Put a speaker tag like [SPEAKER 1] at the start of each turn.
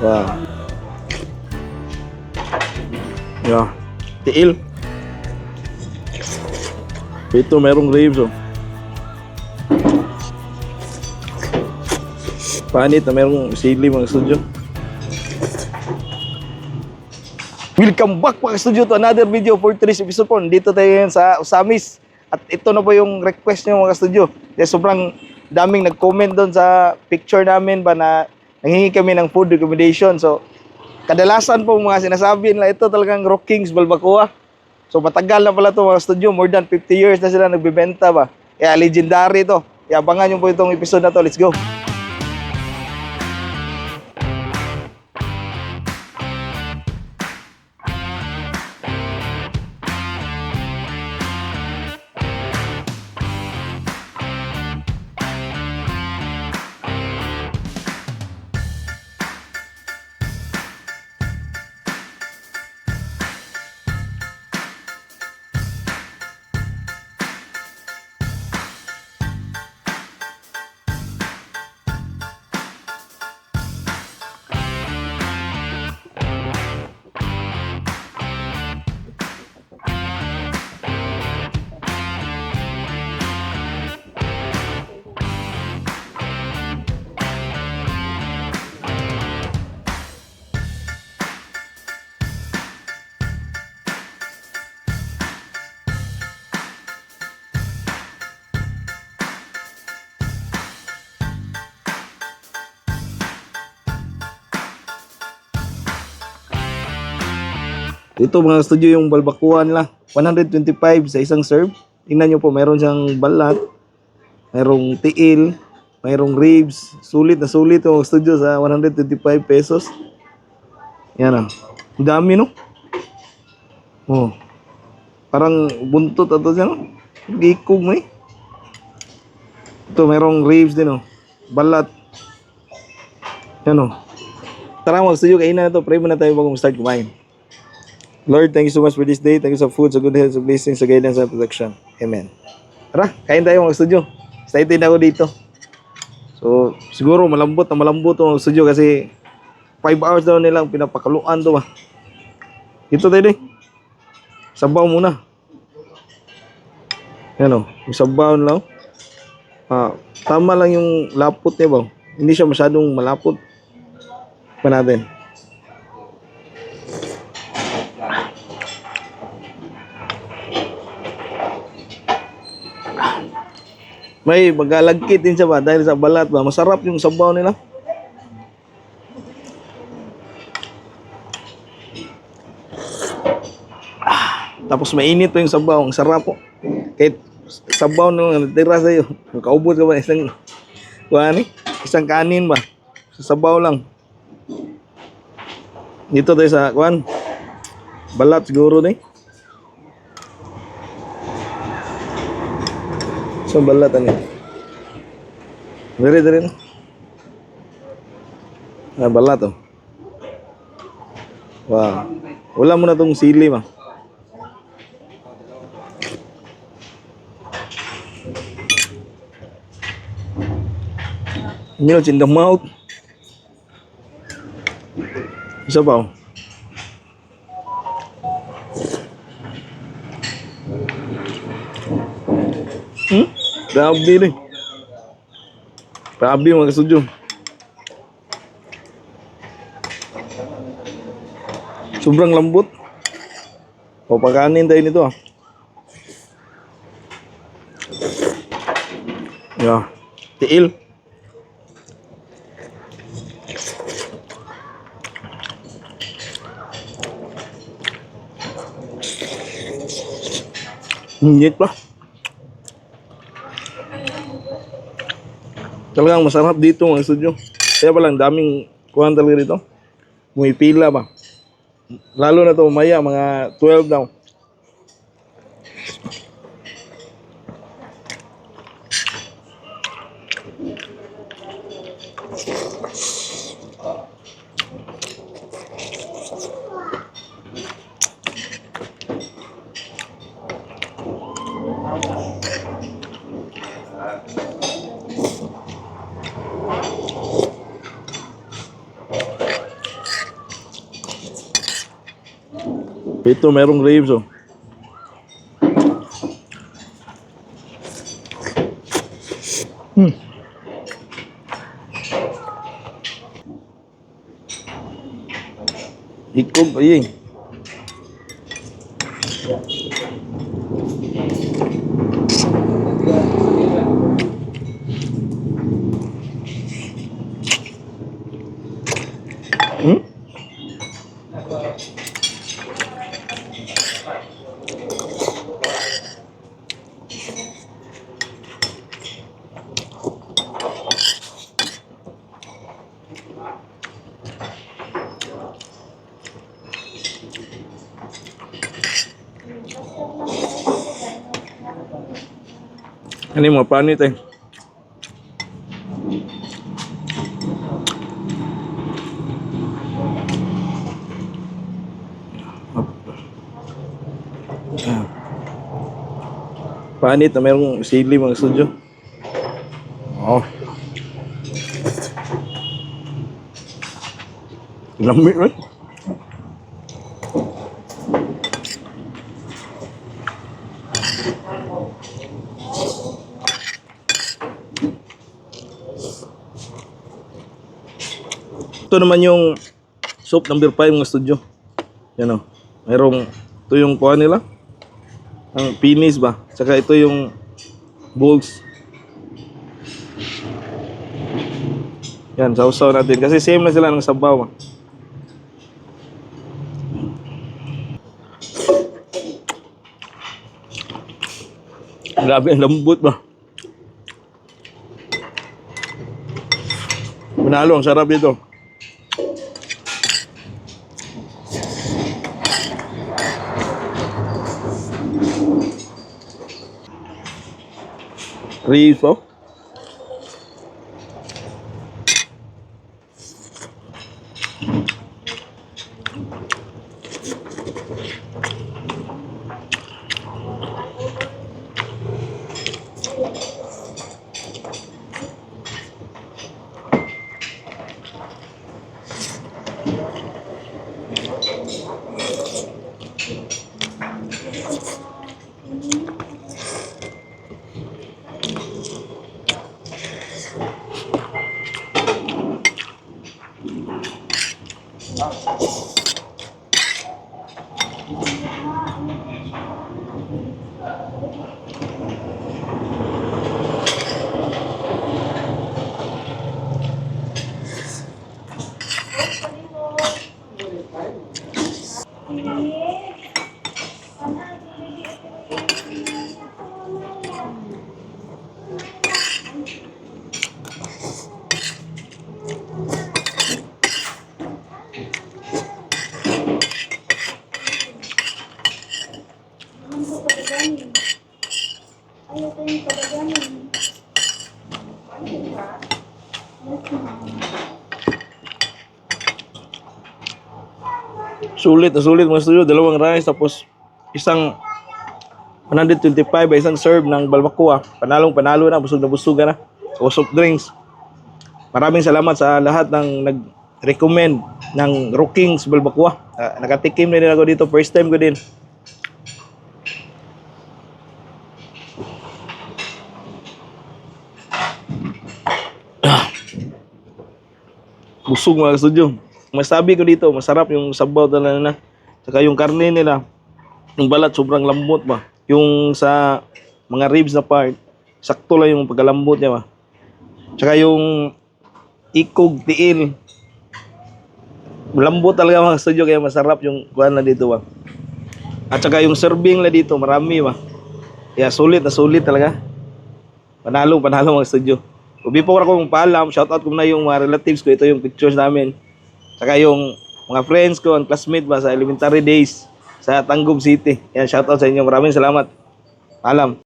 [SPEAKER 1] Wow. Yeah. Tiil. Ito merong ribs oh. Panit na merong sili mga studio. Welcome back mga studio to another video for today's episode po. Dito tayo ngayon sa Usamis. At ito na po yung request nyo mga studio. Kaya sobrang daming nag-comment doon sa picture namin ba na nanghingi kami ng food recommendation. So kadalasan po mga sinasabi nila ito talagang Rock Kings Balbacoa. So matagal na pala ito mga studio. More than 50 years na sila nagbibenta ba. Kaya legendary ito. Kaya abangan nyo po itong episode na to. Let's go. Ito mga studio yung balbacoa nila. 125 sa isang serve. Tingnan nyo po, meron siyang balat, merong tiil, merong ribs. Sulit na sulit yung studio sa 125 pesos. Yan ah. Ang dami no? Oh. Parang buntot ato siya no? Gikog mo eh. Ito merong ribs din oh. Balat. Yan oh. Tara mga studio, kainan na to. Pray muna tayo bago start kumain. Lord, thank you so much for this day. Thank you sa food, sa good health, sa blessings, sa guidance, sa protection. Amen. Tara, kain tayo mga studio. Excited ako dito. So, siguro malambot ang studio kasi 5 hours daw nilang pinapakaluan to ba. Ito tayo din. Sabaw muna. Yan o, yung sabaw lang. Tama lang yung lapot niya ba. Hindi siya masyadong malapot. Pa natin. May magalagkit din siya ba dahil sa balat ba. Masarap yung sabaw nila. Tapos mainit pa yung sabaw. Ang sarap po. Kahit sabaw na natira sa'yo. Kaubos ka ba isang isang kanin ba. Sa sabaw lang. Dito tayo sa balat siguro na eh. So balat ano. Dari na. Balat oh. Wow. Wala mo na tong sili ma. Melts in the mouth. Isa pa oh. Grabe rin. Grabe mga kasudyo. Sobrang lambot. Papakanin tayo nito ah. Yeah. Tiil. Ngit pa. Talagang masarap dito mga studio. Kaya palang daming kuhan talaga dito. Pumipila ba. Lalo na to maya mga 12 daw. Ito merong ribs oh. Ikog ay. Hmm? Ano yung mga panit eh. Panit na mayroong sili mga studio. Oh. Lamig eh. Ito naman yung soup number 5 mga studio. Yan o. Mayroong, ito yung kuha nila. Ang pinis ba? Tsaka ito yung bowls. Yan, sausaw natin. Kasi same na sila ng sabaw. Grabe ang lambot ba? Manalo, ang sarap dito. Ribs po. Sulit mga studio, dalawang rice tapos isang 125 ba isang serve ng balbacoa. Panalo na, busog na. O soft drinks. Maraming salamat sa lahat ng nag-recommend ng Rookings balbacoa. Nakatikim na din ako dito, first time ko din. Busog mga studio. Masabi ko dito, masarap yung sabaw talaga na. Saka yung karne nila, yung balat sobrang lambot ba. Yung sa mga ribs na part, sakto lang yung pagkalambot niya ba. Saka yung ikog, tiil, lambot talaga mga studio, kaya masarap yung kuhan na dito ba. At saka yung serving na dito, marami ba. Kaya sulit talaga. Panalo mga studio. So before ako paalam, shoutout ko na yung mga relatives ko. Ito yung pictures namin. Saka yung mga friends ko, ang classmate ba sa elementary days sa Tangub City. Yan, shoutout sa inyo. Maraming salamat. Paalam.